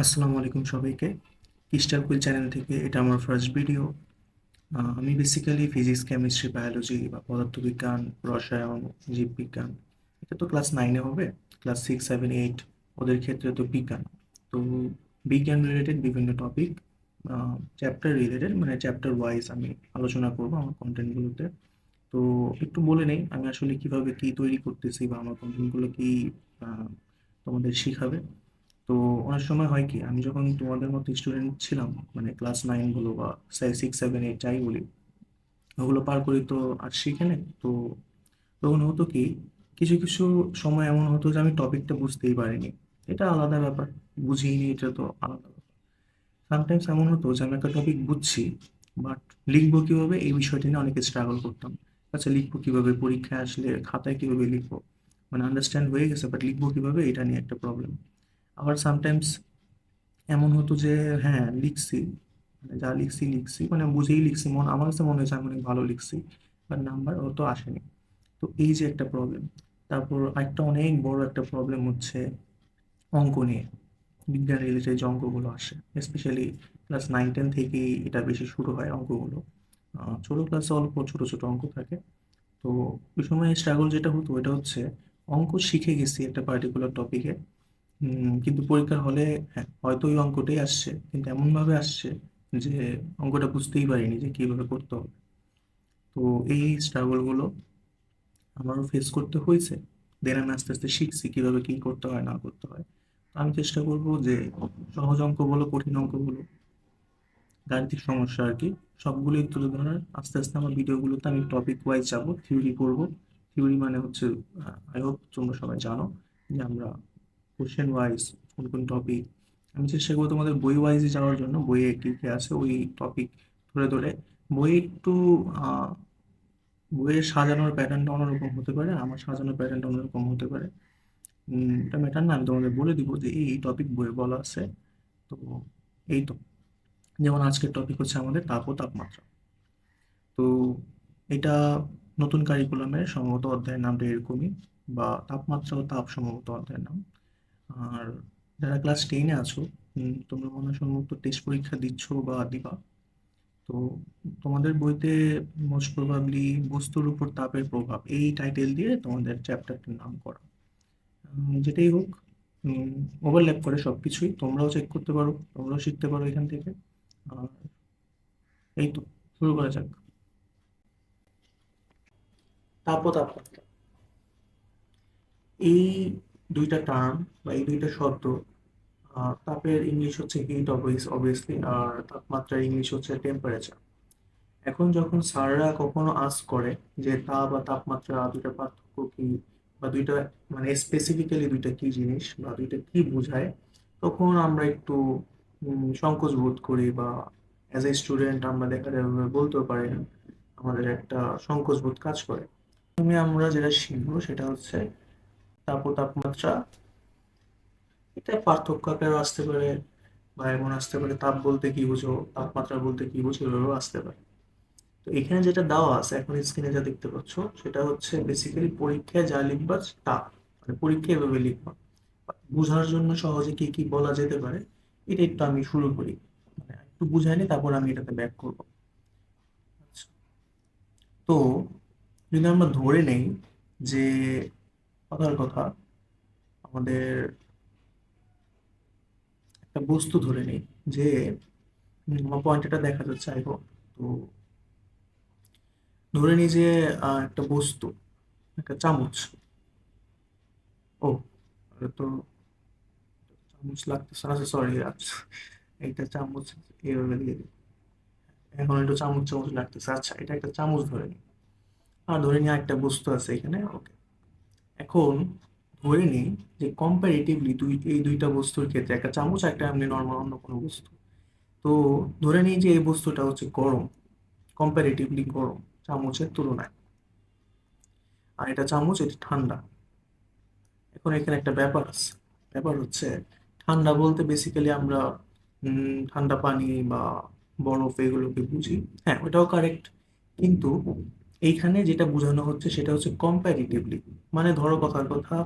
আসসালামু আলাইকুম সবাইকে। ক্রিস্টাল কুইল চ্যানেল থেকে এটা আমার ফার্স্ট ভিডিও। আমি বেসিক্যালি ফিজিক্স, কেমিস্ট্রি, বায়োলজি বা পদার্থবিজ্ঞান, রসায়ন, জীববিজ্ঞান, এটা তো ক্লাস 9-এ হবে। ক্লাস 6, 7, 8 ওদের ক্ষেত্রে তো বিজ্ঞান। তো বিজ্ঞান রিলেটেড বিভিন্ন টপিক, চ্যাপ্টার রিলেটেড, মানে চ্যাপ্টার ওয়াইজ আমি আলোচনা করবো আমার কন্টেন্টগুলোতে। তো একটু বলে নেই আমি আসলে কিভাবে কি তৈরি করতেছি বা আমার কন্টেন্টগুলো কি আহ, তোমাদের শিখাবে। তো অনেক সময় হয় কি, আমি যখন তোমাদের মতো স্টুডেন্ট ছিলাম, মানে ক্লাস 9 বলো বা 6, 7, 8 যাই বলি, ওগুলো পার করি তো আর শিখে নেই তো। তখন হতো কি, কিছু কিছু সময় এমন হতো যে আমি টপিকটা বুঝতেই পারিনি। এটা আলাদা ব্যাপার, বুঝিনি, এটা তো আলাদা ব্যাপার। সামটাইমস এমন হতো যে আমি একটা টপিক বুঝছি, বাট লিখবো কিভাবে এই বিষয়টা নিয়ে অনেক স্ট্রাগল করতাম। আচ্ছা, লিখবো কিভাবে, পরীক্ষায় আসলে খাতায় কিভাবে লিখবো, মানে আন্ডারস্ট্যান্ড হয়ে গেছে বাট লিখবো কিভাবে, এটা নিয়ে একটা প্রবলেম। আবার সামটাইমস এমন হতো যে হ্যাঁ লিখছি, মানে যা লিখছি লিখছি, মানে বুঝেই লিখছি, আমার কাছে মনে হয়েছে আমি অনেক ভালো লিখছি, বাট নাম্বার অত আসেনি। তো এই যে একটা প্রবলেম। তারপর একটা অনেক বড় একটা প্রবলেম হচ্ছে অঙ্ক নিয়ে। বিজ্ঞান রিলেটেড যে অঙ্কগুলো আসে, স্পেশালি ক্লাস 9, 10 থেকেই এটা বেশি শুরু হয় অঙ্কগুলো। ছোট ক্লাসে অল্প ছোট ছোট অঙ্ক থাকে। তো ওই সময় স্ট্রাগল যেটা হতো এটা হচ্ছে, অঙ্ক শিখে গেছি একটা পার্টিকুলার টপিকে, কিন্তু পরীক্ষার হলে হ্যাঁ হয়তো ওই অঙ্কটাই আসছে, কিন্তু এমন ভাবে আসছে যে অঙ্কটা বুঝতেই পারিনি যে কিভাবে করতে হবে। তো এই স্ট্রাগল গুলো আমারও ফেস করতে হয়েছে। দেন আমি আস্তে আস্তে শিখছি কিভাবে কি করতে হয় না করতে হয়। তো আমি চেষ্টা করব যে সহজ অঙ্ক বলো, কঠিন অঙ্ক বলো, গাণিতিক সমস্যা আর কি, সবগুলোই তুলে ধরার। আস্তে আস্তে আমার ভিডিওগুলোতে আমি টপিক ওয়াইজ যাবো, থিওরি করব। থিওরি মানে হচ্ছে, আই হোপ তোমরা সবাই জানো যে আমরা কোশ্চেন ওয়াইজ কোন কোন টপিক, আমি চেষ্টা করবো তোমাদের বই ওয়াইজে যাওয়ার জন্য। বইয়ে কি কি আছে ওই টপিক ধরে ধরে। বই একটু আহ, বইয়ের সাজানোর প্যাটার্নটা অন্যরকম হতে পারে, আমার সাজানোর প্যাটার্নটা অন্যরকম হতে পারে। এটা ম্যাটার না, আমি তোমাদের বলে দিব যে এই টপিক বইয়ে বলা আছে। তো এই তো, যেমন আজকের টপিক হচ্ছে আমাদের তাপ ও তাপমাত্রা। তো এটা নতুন কারিকুলামের সম্ভবত অধ্যায়ের নামটা এরকমই, বা তাপমাত্রা ও তাপ সম্ভবত অধ্যায়ের নাম। আর যারা ক্লাস 10-এ আছো, তোমরা মনে হয় সম্ভবত টেস্ট পরীক্ষা দিচ্ছ বা দিবা। তো তোমাদের বইতে মোস্ট প্রবাবলি বস্তুর উপর তাপের প্রভাব এই টাইটেল দিয়ে তোমাদের চ্যাপ্টারটির নাম করা। যেটাই হোক, ওভারল্যাপ করে সবকিছুই, তোমরাও চেক করতে পারো, তোমরাও শিখতে পারো এখান থেকে। আর এই তো, শুরু করা যাক। তাপ ও তাপমাত্রা, এই দুইটা টার্ম বা এই দুইটা শব্দ, তাপের ইংলিশ হচ্ছে হিট অবভিয়াসলি, আর তাপমাত্রার ইংলিশ হচ্ছে টেম্পারেচার। এখন যখন স্যাররা কখনো আস্ক করে যে তাপ বা তাপমাত্রা দুইটা পার্থক্য কি, বা দুইটা মানে স্পেসিফিক্যালি দুইটা কি জিনিস বা দুইটা কি বোঝায়, তখন আমরা একটু সংকোচ বোধ করি, বা অ্যাজ এ স্টুডেন্ট আমরা দেখা যাবে বলতেও পারি না, আমাদের একটা সংকোচ বোধ কাজ করে। তুমি আমরা যেটা শিখবো সেটা হচ্ছে তাপ ও তাপমাত্রা, এটা পার্থক্য আকারে আসতে পারে, বা এমন আসতে পারে তাপ বলতে কি বুঝো, তাপমাত্রা বলতে কি বুঝো, এভাবেও আসতে পারে। তো এখানে যেটা দেওয়া আছে এখন স্ক্রিনে যা দেখতে পাচ্ছ, সেটা হচ্ছে বেসিক্যালি পরীক্ষায় যা লিখবা তা, মানে পরীক্ষায় এভাবে লিখবা। বোঝার জন্য সহজে কি কি বলা যেতে পারে, এটা একটু আমি শুরু করি, মানে একটু বুঝাইনি তারপর আমি এটাতে ব্যাক করবো। আচ্ছা, তো যদি আমরা ধরে নেই যে, কথার কথা, আমাদের একটা বস্তু ধরে নেই যে, আমার পয়েন্টটা দেখা যাচ্ছে আই হোপ। তো ধরে নিই যে একটা বস্তু, একটা চামচ। ও, এটা তো চামচ লাগতেছে, আচ্ছা সরি, আচ্ছা এইটা চামচ, এইভাবে দিয়ে দিই। এখন একটু চামচ চামচ লাগতেছে, আচ্ছা এটা একটা চামচ ধরে নিই। আর ধরে নিই একটা বস্তু আছে এখানে, ওকে। এখন ধরে নিই যে কম্পারেটিভলি এই দুইটা বস্তুর ক্ষেত্রে, একটা চামচ একটা এমনি নর্মাল অন্য কোনো বস্তু, তো ধরে নিই যে এই বস্তুটা হচ্ছে গরম, কম্পারেটিভলি গরম চামচের তুলনায়, আর এটা চামচ, এটা ঠান্ডা। এখন এখানে একটা ব্যাপার আছে। ব্যাপার হচ্ছে, ঠান্ডা বলতে বেসিক্যালি আমরা ঠান্ডা পানি বা বরফ এগুলোকে বুঝি। হ্যাঁ, ওটাও কারেক্ট, কিন্তু এইখানে যেটা বোঝানো হচ্ছে সেটা হচ্ছে কম্প্যারিটিভলি। মানে ধরো কথার কথা,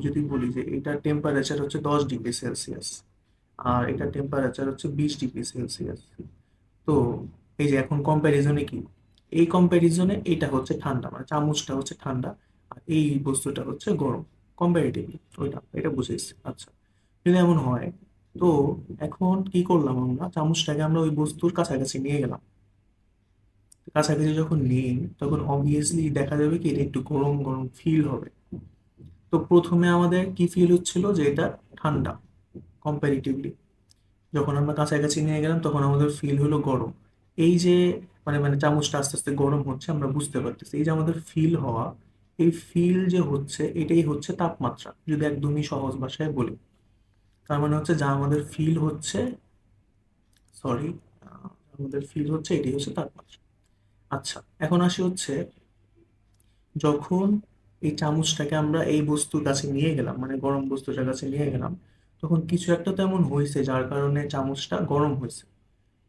যদি বলি যে এটার টেম্পারেচার হচ্ছে 10 ডিগ্রি সেলসিয়াস, আর এটার টেম্পারেচার হচ্ছে 20 ডিগ্রি সেলসিয়াস। তো এই যে এখন কম্প্যারিজনে কি, এই কম্প্যারিজনে এটা হচ্ছে ঠান্ডা, মানে চামচটা হচ্ছে ঠান্ডা আর এই বস্তুটা হচ্ছে গরম, কম্পারেটিভলি ওইটা, এটা বুঝেছি। আচ্ছা, যদি এমন হয়, তো এখন কি করলাম, আমরা চামচটাকে আমরা ওই বস্তুর কাছাকাছি নিয়ে গেলাম। কাছাকাছি যখন নিই তখন অবভিয়াসলি দেখা যাবে কি এটা একটু গরম গরম ফিল হবে। তো প্রথমে আমাদের কি ফিল হচ্ছিল যে এটা ঠান্ডা কম্পারিটিভলি, যখন আমরা কাছাকাছি নিয়ে গেলাম তখন আমাদের ফিল হলো গরম। এই যে মানে মানে চামচটা আস্তে আস্তে গরম হচ্ছে আমরা বুঝতে পারতেছি, এই যে আমাদের ফিল হওয়া, এই ফিল যে হচ্ছে এটাই হচ্ছে তাপমাত্রা, যদি একদমই সহজ ভাষায় বলি। তার মানে হচ্ছে যা আমাদের ফিল হচ্ছে, সরি, আমাদের ফিল হচ্ছে এটাই হচ্ছে তাপমাত্রা। আচ্ছা, এখন আসি হচ্ছে যখন এই চামচটাকে আমরা এই বস্তুর কাছে নিয়ে গেলাম, মানে গরম বস্তুটার কাছে নিয়ে গেলাম, তখন কিছু একটা তেমন হয়েছে যার কারণে চামচটা গরম হয়েছে,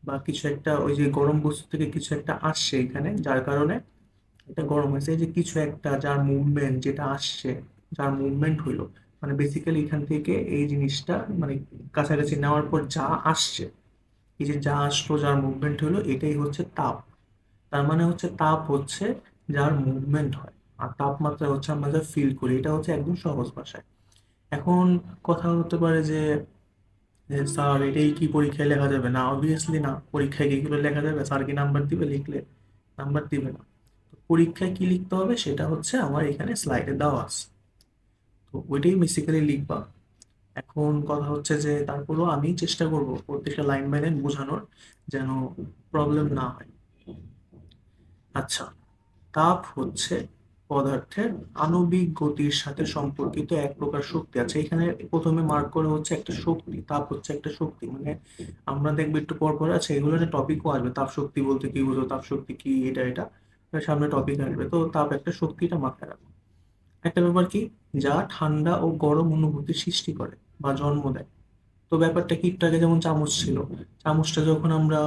বা কিছু একটা ওই যে গরম বস্তু থেকে কিছু একটা আসছে এখানে যার কারণে এটা গরম হয়েছে। এই যে কিছু একটা যার মুভমেন্ট যেটা আসছে, যার মুভমেন্ট হইলো, মানে বেসিক্যালি এখান থেকে এই জিনিসটা মানে কাছাকাছি নেওয়ার পর যা আসছে, এই যে যা আসলো যার মুভমেন্ট হলো এটাই হচ্ছে তাপ। তার মানে হচ্ছে তাপ হচ্ছে যার মুভমেন্ট হয়, আর তাপমাত্রা হচ্ছে আমরা যা ফিল করি, এটা হচ্ছে একদম সহজ ভাষায়। এখন কথা হতে পারে যে স্যার এটাই কি পরীক্ষায় লেখা যাবে? না, অবভিয়াসলি না, পরীক্ষায় কি করে লেখা যাবে? স্যার কি নাম্বার দিবে লিখলে? নাম্বার দিবে না। তো পরীক্ষায় কি লিখতে হবে সেটা হচ্ছে আমার এখানে স্লাইডে দেওয়া আছে, তো ওইটাই বেসিক্যালি লিখবা। এখন কথা হচ্ছে যে তারপরেও আমি চেষ্টা করব প্রত্যেকটা লাইন বাই লাইন বোঝানোর, যেন প্রবলেম না হয়। আচ্ছা, তাপ হচ্ছে পদার্থের আণবিক গতির সাথে সম্পর্কিত এক প্রকার শক্তি। আছে এখানে প্রথমে মার্ক করে হচ্ছে একটা শক্তি, তাপ হচ্ছে একটা শক্তি, মানে আমরা দেখবো একটু পর পর আছে এগুলো নিয়ে টপিকও আসবে, তাপ শক্তি বলতে কি বুঝো, তাপ শক্তি কি, এটা এটা সামনে টপিক আসবে। তো তাপ একটা শক্তিটা মাথায় রাখো। একটা ব্যাপার কি, যা ঠান্ডা ও গরম অনুভূতি সৃষ্টি করে বা জন্ম দেয়। তো ব্যাপারটা কি, একটু আগে যেমন চামচ ছিল, চামচটা যখন আমরা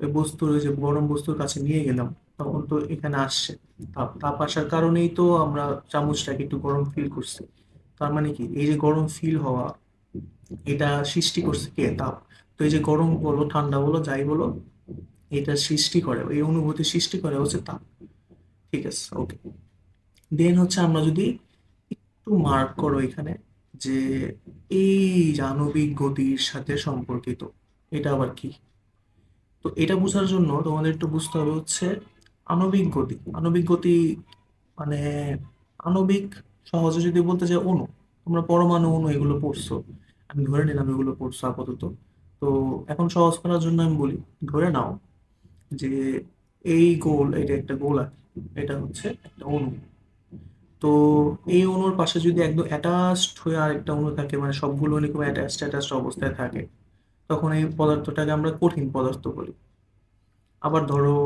ওই বস্তুর ওই যে গরম বস্তুর কাছে নিয়ে গেলাম তখন তো এখানে আসছে তাপ, তাপ আসার কারণেই তো আমরা চামচটাকে একটু গরম ফিল করছি। তার মানে কি, এই যে গরম ফিল হওয়া, এটা সৃষ্টি করছে কে? তাপ। তো এই যে গরম বলো ঠান্ডা বলো যাই বলো, এটা সৃষ্টি করে, এই অনুভূতি সৃষ্টি করে হচ্ছে তাপ। ঠিক আছে, ওকে। দেন হচ্ছে আমরা যদি একটু মার্ক করো এখানে যে এই আণবিক গতির সাথে সম্পর্কিত, এটা আবার কি? তো এটা বোঝার জন্য তোমাদের একটু বুঝতে হবে হচ্ছে আণবিক গতি। আণবিক গতি মানে আণবিক, সহজে যদি বলতে চাই অণু, তোমরা পরমাণু অণু এগুলো পড়ছো, আমি ধরে নিলাম এগুলো পড়ছো আপাতত। তো এখন সহজ করার জন্য আমি বলি, ধরে নাও যে এই গোল, এটা একটা গোল আর এটা হচ্ছে একটা অণু। তো এই অণুর পাশে যদি একদম অ্যাটাচড হয়ে আরেকটা অণু থাকে, মানে সবগুলো এরকম অ্যাটাচড অ্যাটাচড অবস্থায় থাকে, তখন এই পদার্থটাকে আমরা কঠিন পদার্থ বলি। আবার ধরো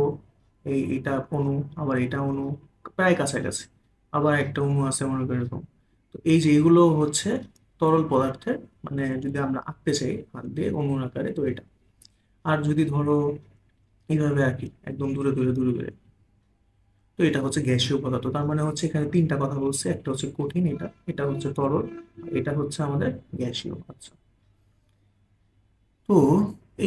এটা অণু, আবার এটা অণু, প্রায় কাছাকাছি। আবার একটা অণু আছে মনে করো এরকম। তো এই যে এগুলো হচ্ছে তরল পদার্থের, মানে যদি আমরা আঁকতে চাই হাত দিয়ে অণুর আকারে, তো এটা। আর যদি ধরো এইভাবে আঁকি একদম দূরে দূরে দূরে দূরে, তো এটা হচ্ছে গ্যাসীয় পদার্থ। তার মানে হচ্ছে এখানে তিনটা কথা বলছে, একটা হচ্ছে কঠিন, এটা এটা হচ্ছে তরল, এটা হচ্ছে আমাদের গ্যাসীয়। আচ্ছা, তো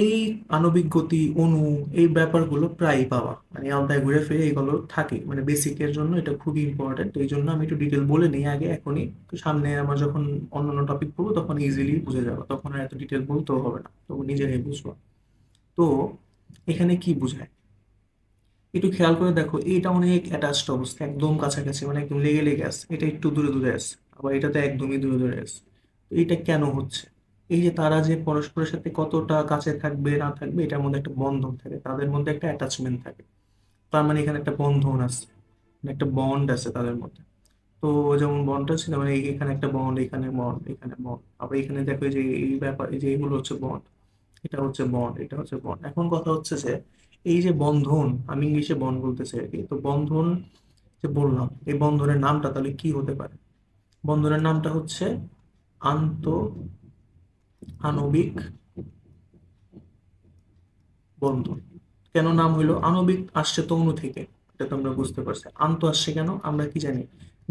এই আণবিক গতি, অণু, এই ব্যাপারগুলো প্রায়ই পাওয়া, মানে আওতায় ঘুরে ফিরে এগুলো থাকে, মানে বেসিকের জন্য এটা খুবই ইম্পর্টেন্ট। এই জন্য আমি একটু ডিটেল বলে নিই আগে এখনই, তো সামনে আমার যখন অন্যান্য টপিক পড়বো তখন ইজিলি বুঝে যাবে, তখন আর এত ডিটেল বলতেও হবে না, তখন নিজেরাই বুঝবো। তো এখানে কি বোঝায় একটু খেয়াল করে দেখো, এটা অনেক অ্যাটাচড অবস্থা, একদম কাছাকাছি, মানে একদম লেগে লেগে আছে, এটা একটু দূরে দূরে আছে, আবার এটাতে একদমই দূরে দূরে আছে। তো এটা কেন হচ্ছে? এই যে তারা যে পরস্পরের সাথে কতটা কাছে থাকবে না থাকবে, এটার মধ্যে একটা বন্ধন থাকে, তাদের মধ্যে একটা অ্যাটাচমেন্ট থাকে। তার মানে এখানে একটা বন্ধন আছে, মানে একটা বন্ড আছে তাদের মধ্যে। তো যেমন বন্ডটা ছিল, মানে এখানে একটা বন্ড, এখানে বন্ড, এখানে বন্ড, আবার এখানে দেখো এই যে এই ব্যাপার, এই যে এইগুলো হচ্ছে বন্ড, এটা হচ্ছে বন্ড, এটা হচ্ছে বন্ড। এখন কথা হচ্ছে যে এই যে বন্ধন, আমি ইংলিশে বন্ড বলতেছি আর কি, তো বন্ধন যে বললাম, এই বন্ধনের নামটা তাহলে কি হতে পারে? বন্ধনের নামটা হচ্ছে আন্ত আণবিক বন্ধন। কেন নাম হইলো? আণবিক আসছে তো অণু থেকে, এটা তোমরা বুঝতে পারছো। আন্ত আসছে কেন আমরা কি জানি,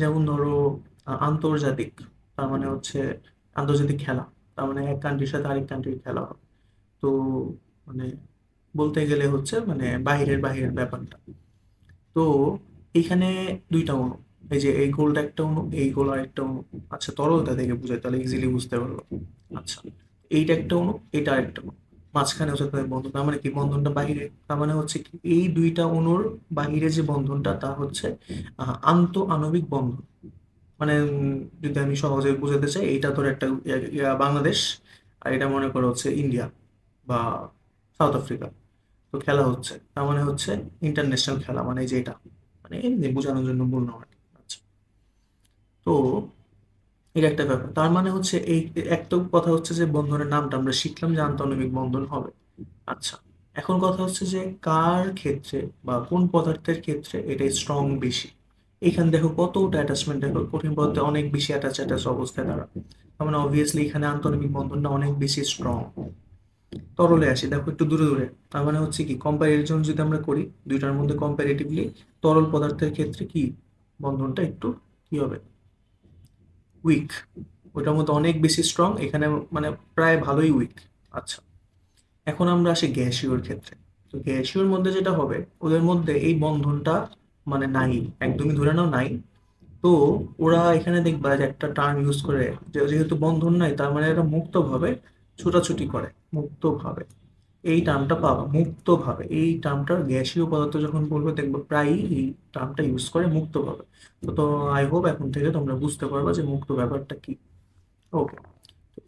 যেমন ধরো আন্তর্জাতিক, তার মানে হচ্ছে আন্তর্জাতিক খেলা, তার মানে এক কান্ট্রির সাথে আরেক কান্ট্রির খেলা হবে। তো মানে বলতে গেলে হচ্ছে মানে বাহিরের বাহিরের ব্যাপারটা। তো এইখানে দুইটা অণু, এই যে এই গোলটা একটা অণু, এই গোল আরেকটা অণু। আচ্ছা, তরলতা থেকে বুঝাই তাহলে ইজিলি বুঝতে পারলো। আচ্ছা, এইটা একটা অণু, এটা আরেকটা অণু, মাঝখানে হচ্ছে তাদের বন্ধন। তার মানে কি বন্ধনটা বাহিরে, তার মানে হচ্ছে কি এই দুইটা অণুর বাহিরে যে বন্ধনটা তা হচ্ছে আন্ত আণবিক বন্ধন। মানে যদি আমি সহজে বুঝাতে চাই, এইটা তোর একটা বাংলাদেশ, আর এটা মনে করো হচ্ছে ইন্ডিয়া বা সাউথ আফ্রিকা। তো খেলা হচ্ছে, তার মানে হচ্ছে ইন্টারন্যাশনাল খেলা, মানে এই যে এটা, মানে এমনি বোঝানোর জন্য বললাম আর কি। আচ্ছা, তো এটা একটা ব্যাপার। তার মানে হচ্ছে এই একটা কথা হচ্ছে যে বন্ধনের নামটা আমরা শিখলাম যে আন্তঃআণবিক বন্ধন হবে। আচ্ছা, এখন কথা হচ্ছে যে কার ক্ষেত্রে বা কোন পদার্থের ক্ষেত্রে এটা স্ট্রং বেশি। এখানে দেখো কতটা অ্যাটাচমেন্ট, দেখো কঠিন পদার্থে অনেক বেশি অ্যাটাচ অ্যাটাচ অবস্থায় দাঁড়া। তার মানে অবভিয়াসলি এখানে আন্তঃআণবিক বন্ধনটা অনেক বেশি স্ট্রং। তরলে আসি, দেখো একটু দূরে দূরে। তার মানে হচ্ছে কি কম্পারিজন যদি আমরা করি দুইটার মধ্যে কম্পারেটিভলি, তরল পদার্থের ক্ষেত্রে কি বন্ধনটা একটু কি হবে, উইক। ওটার মধ্যে অনেক বেশি স্ট্রং, এখানে মানে প্রায় ভালোই উইক। আচ্ছা, এখন আমরা আসি গ্যাসীয়র ক্ষেত্রে। তো গ্যাসীয়র মধ্যে যেটা হবে, ওদের মধ্যে এই বন্ধনটা মানে নাই, একদমই ধরে নাও নাই। তো ওরা এখানে দেখবা যে একটা টার্ম ইউজ করে, যে যেহেতু বন্ধন নাই তার মানে এরা মুক্তভাবে ছোটাছুটি করে, মুক্তভাবে। এই টার্মটা পাবা, মুক্তভাবে, এই টার্মটা গ্যাসীয় পদার্থ যখন বলবে দেখবো প্রায়ই এই টার্মটা ইউজ করে মুক্তভাবে। তো তো আই হোপ এখন থেকে তোমরা বুঝতে পারবা যে মুক্ত ব্যাপারটা কি। ওকে,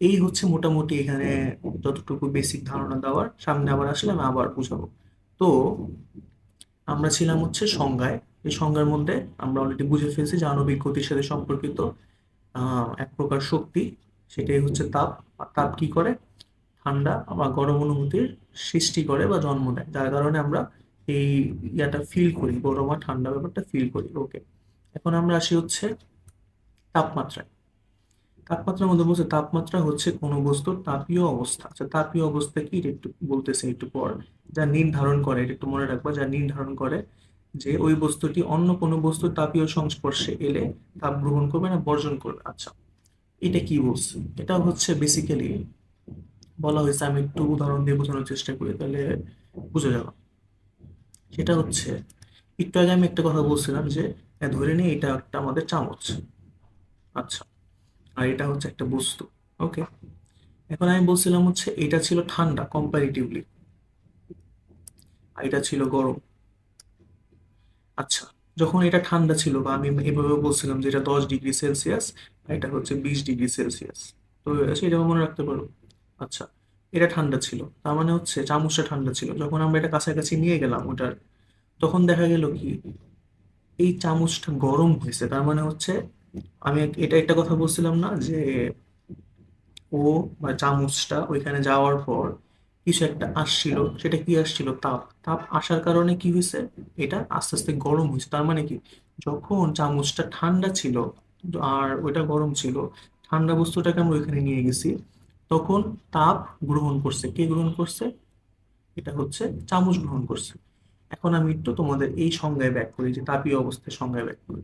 এই হচ্ছে মোটামুটি এখানে যতটুকু বেসিক ধারণা দেওয়ার। সামনে আবার আসলে আমি আবার বুঝাবো। তো আমরা ছিলাম হচ্ছে সংজ্ঞায়। এই সংজ্ঞার মধ্যে আমরা অলরেডি বুঝে ফেলছি যে আণবিক গতির সাথে সম্পর্কিত এক প্রকার শক্তি, সেটাই হচ্ছে তাপ। আর তাপ কি করে, ঠান্ডা বা গরম অনুভূতির সৃষ্টি করে বা জন্ম দেয়, যার কারণে আমরা এই ইয়াটা ফিল করি, গরম আর ঠান্ডা ব্যাপারটা ফিল করি। ওকে, এখন আমরা আসি হচ্ছে তাপমাত্রায়। তাপমাত্রার মধ্যে বলছে তাপমাত্রা হচ্ছে কোনো বস্তুর তাপীয় অবস্থা। আচ্ছা, তাপীয় অবস্থা কি এটা একটু বলতেছে একটু পর। যা নির্ধারণ করে, এটা একটু মনে রাখবা, যা নির্ধারণ করে যে ওই বস্তুটি অন্য কোনো বস্তুর তাপীয় সংস্পর্শে এলে তাপ গ্রহণ করবে না বর্জন করবে। আচ্ছা, এটা কি বলছে, এটা হচ্ছে বেসিক্যালি বলা হয়েছে, আমি একটু উদাহরণ দিয়ে বোঝানোর চেষ্টা করি তাহলে বুঝে যাবে। সেটা হচ্ছে একটু আগে আমি একটা কথা বলছিলাম যে ধরে নিই এটা একটা আমাদের চামচ। আচ্ছা, আর এটা হচ্ছে একটা বস্তু। ওকে, এখন আমি বলছিলাম হচ্ছে এটা ছিল ঠান্ডা কম্পারিটিভলি, আর এটা ছিল গরম। আচ্ছা, যখন এটা ঠান্ডা ছিল বা আমি এভাবে বলছিলাম যে এটা 10 ডিগ্রি সেলসিয়াস, আর এটা হচ্ছে 20 ডিগ্রি সেলসিয়াস। তো সেটা মনে রাখতে পারো। আচ্ছা, এটা ঠান্ডা ছিল, তার মানে হচ্ছে চামচটা ঠান্ডা ছিল। যখন আমরা এটা কাছাকাছি নিয়ে গেলাম ওটার, তখন দেখা গেল কি এই চামচটা গরম হয়েছে। তার মানে হচ্ছে আমি এটা একটা কথা বলছিলাম না যে ও বা চামচটা ওইখানে যাওয়ার পর কিছু একটা আসছিল, সেটা কি আসছিল, তাপ। তাপ আসার কারণে কি হয়েছে, এটা আস্তে আস্তে গরম হয়েছে। তার মানে কি যখন চামচটা ঠান্ডা ছিল আর ওইটা গরম ছিল, ঠান্ডা বস্তুটাকে আমরা ওইখানে নিয়ে গেছি, তখন তাপ গ্রহণ করছে। কে গ্রহণ করছে, এটা হচ্ছে চামচ গ্রহণ করছে। এখন আমি একটু তোমাদের এই সংজ্ঞায় ব্যাক করি, যে তাপীয় অবস্থায় সংজ্ঞায় ব্যাক করি।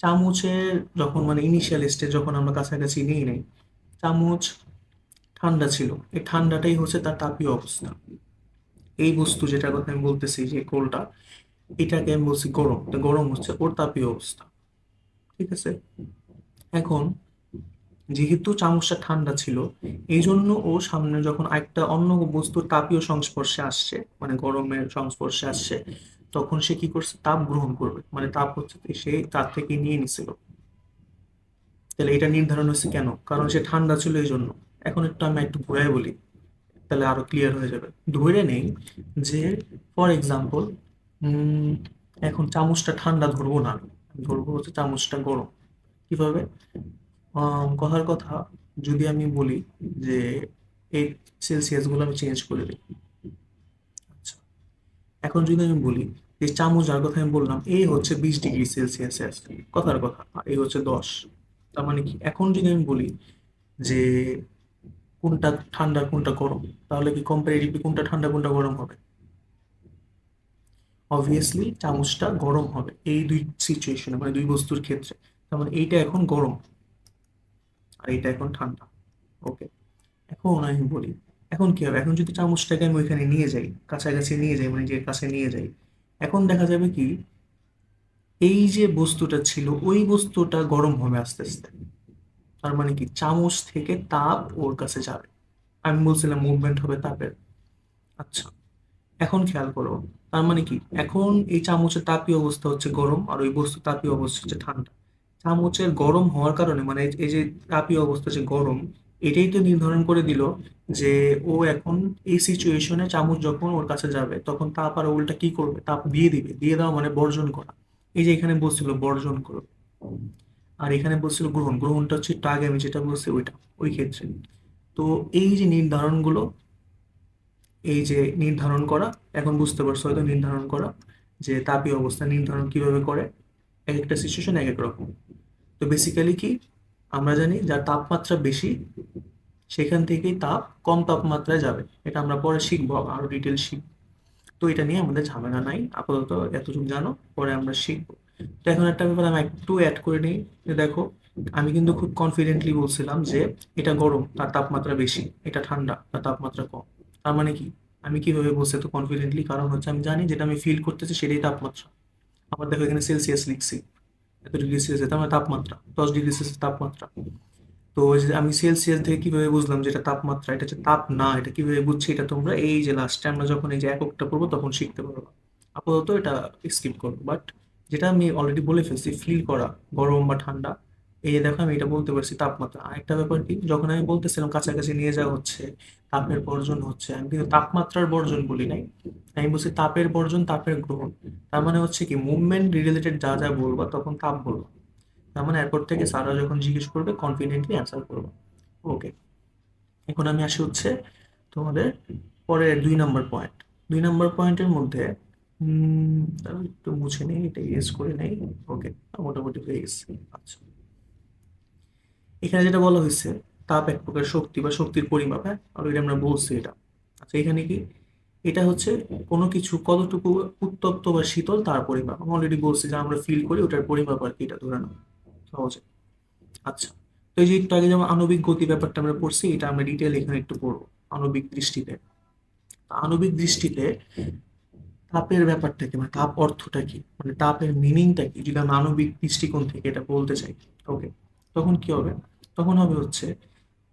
চামচের যখন মানে ইনিশিয়াল স্টেজ যখন আমরা কাছাকাছি নিয়ে নেই, চামচ ঠান্ডা ছিল, এই ঠান্ডাটাই হচ্ছে তার তাপীয় অবস্থা। এই বস্তু যেটার কথা আমি বলতেছি যে কোলটা, এটাকে আমি বলছি গরম, তো গরম হচ্ছে ওর তাপীয় অবস্থা। ঠিক আছে, এখন যেহেতু চামচটা ঠান্ডা ছিল, এই জন্য ও সামনে যখন একটা অন্য বস্তুর তাপীয় সংস্পর্শে আসছে, মানে গরমের সংস্পর্শে আসছে, তখন সে কি করছে, তাপ গ্রহণ করবে, মানে তাপ হচ্ছে সে তার থেকে নিয়ে নিছিল। তাহলে এটা নির্ধারণ হচ্ছে কেন, কারণ সে ঠান্ডা ছিল এই জন্য। এখন একটু আমি একটু ঘুরাই বলি, তাহলে আরো ক্লিয়ার হয়ে যাবে। ধরে নেই যে ফর এক্সাম্পল এখন চামচটা ঠান্ডা ধরবো না আমি, ধরবো হচ্ছে চামচটা গরম। কিভাবে, কথার কথা, যদি আমি বলি যে এই সেলসিয়াস গুলো আমি চেঞ্জ করে দিই। আচ্ছা, এখন যদি আমি বলি যে চামচ যার কথা আমি বললাম এই হচ্ছে 20 ডিগ্রি সেলসিয়াসে আছে, কথার কথা, আর এই হচ্ছে 10। তার মানে কি এখন যদি আমি বলি যে কোনটা ঠান্ডা কোনটা গরম, তাহলে কি কম্পারেটিভলি কোনটা ঠান্ডা কোনটা গরম হবে, অবভিয়াসলি চামচটা গরম হবে এই দুই সিচুয়েশনে, মানে দুই বস্তুর ক্ষেত্রে। তার মানে এইটা এখন গরম আর এইটা এখন ঠান্ডা। ওকে, এখন আমি বলি, এখন কি হবে, এখন যদি চামচটাকে আমি ওইখানে নিয়ে যাই, কাছাকাছি নিয়ে যাই, মানে যে কাছে নিয়ে যাই, এখন দেখা যাবে কি, এই যে বস্তুটা ছিল ওই বস্তুটা গরম হবে আস্তে আস্তে। তার মানে কি, চামচ থেকে তাপ ওর কাছে যাবে। আমি বলছিলাম মুভমেন্ট হবে তাপের। আচ্ছা, এখন খেয়াল করো, তার মানে কি, এখন এই চামচের তাপীয় অবস্থা হচ্ছে গরম আর ওই বস্তু তাপীয় অবস্থা হচ্ছে ঠান্ডা। চামচের গরম হওয়ার কারণে, মানে এই যে তাপীয় অবস্থা যে গরম, এটাই তো নির্ধারণ করে দিল যে ও এখন এই সিচুয়েশনে চামচ যখন ওর কাছে যাবে তখন তাপ আর উল্টা কি করবে, তাপ দিয়ে দিবে। দিয়ে দেওয়া মানে বর্জন করা। এই যে এখানে বলছিল বর্জন করো, আর এখানে বলছিল গ্রহণ। গ্রহণটা হচ্ছে একটু আগে আমি যেটা বলছি ওইটা, ওই ক্ষেত্রে। তো এই যে নির্ধারণগুলো, এই যে নির্ধারণ করা, এখন বুঝতে পারছো হয়তো নির্ধারণ করা, যে তাপীয় অবস্থা নির্ধারণ কিভাবে করে। এক একটা সিচুয়েশন এক এক রকম। তো বেসিক্যালি কি, আমরা জানি যার তাপমাত্রা বেশি সেখান থেকেই তাপ কম তাপমাত্রায় যাবে। এটা আমরা পরে শিখবো, আরো ডিটেল শিখবো। তো এটা নিয়ে আমাদের ঝামেলা নাই, আপাতত এতটুকু জানো, পরে আমরা শিখবো। তো এখন একটা ব্যাপার আমি একটু অ্যাড করে নিই, যে দেখো, আমি কিন্তু খুব কনফিডেন্টলি বলছিলাম যে এটা গরম তার তাপমাত্রা বেশি, এটা ঠান্ডা তার তাপমাত্রা কম। তার মানে কি, আমি কিভাবে বলছি এত কনফিডেন্টলি, কারণ হচ্ছে আমি জানি যেটা আমি ফিল করতেছি সেটাই তাপমাত্রা। আবার দেখো এখানে সেলসিয়াস লিখছি, এত ডিগ্রি সেলসিয়াস তার মানে তাপমাত্রা, 10 ডিগ্রি সেলসিয়াস তাপমাত্রা। তো ওই যে আমি সেলসিয়াস থেকে কিভাবে বুঝলাম যেটা তাপমাত্রা, এটা হচ্ছে তাপ না, এটা কিভাবে বুঝছি, এটা তোমরা এই যে লাস্টে আমরা যখন এই যে এককটা পড়বো তখন শিখতে পারবো। আপাতত এটা স্কিপ করবো, বাট যেটা আমি অলরেডি বলে ফেলছি, ফিল করা, গরম বা ঠান্ডা, এই যে দেখো আমি এটা বলতে পারছি তাপমাত্রা। আরেকটা ব্যাপার কি, যখন আমি বলতেছিলাম কাছাকাছি নিয়ে যাওয়া হচ্ছে, তাপের বর্জন হচ্ছে, আমি কিন্তু তাপমাত্রার বর্জন বলি নাই, আমি বলছি তাপের বর্জন, তাপের গ্রহণ। তার মানে হচ্ছে কি, মুভমেন্ট রিলেটেড যা যা বলবো তখন তাপ বলবো। তার মানে এরপর থেকে স্যাররা যখন জিজ্ঞেস করবে কনফিডেন্টলি অ্যান্সার করবো। ওকে, এখন আমি আসি হচ্ছে তোমাদের পরের 2 নম্বর পয়েন্ট। 2 নম্বর পয়েন্টের মধ্যে দাঁড়াও একটু মুছে নেই, এটা ইরেজ করে নেই। ওকে, মোটামুটি হয়ে গেছে। আচ্ছা, এখানে যেটা বলা হয়েছে, তাপ এক প্রকার শক্তি বা শক্তির পরিমাপ। হ্যাঁ, অলরেডি আমরা বলছি এটা। আচ্ছা, এখানে কি, এটা হচ্ছে কোনো কিছু কতটুকু উত্তপ্ত বা শীতল তার পরিমাপ। আমি অলরেডি বলছি যে আমরা ফিল করি ওটার পরিমাপ আর কি, এটা ধরে নাও সহজে। আচ্ছা, তো এই যে একটু আগে যেমন আণবিক গতি ব্যাপারটা আমরা পড়ছি, এটা আমরা ডিটেল এখানে একটু পড়বো আণবিক দৃষ্টিতে। আণবিক দৃষ্টিতে তাপের ব্যাপারটা কি, মানে তাপ অর্থটা কি, মানে তাপের মিনিংটা কি, যদি আমরা আণবিক দৃষ্টিকোণ থেকে এটা বলতে চাই। ওকে, তখন কি হবে, তখন হবে হচ্ছে,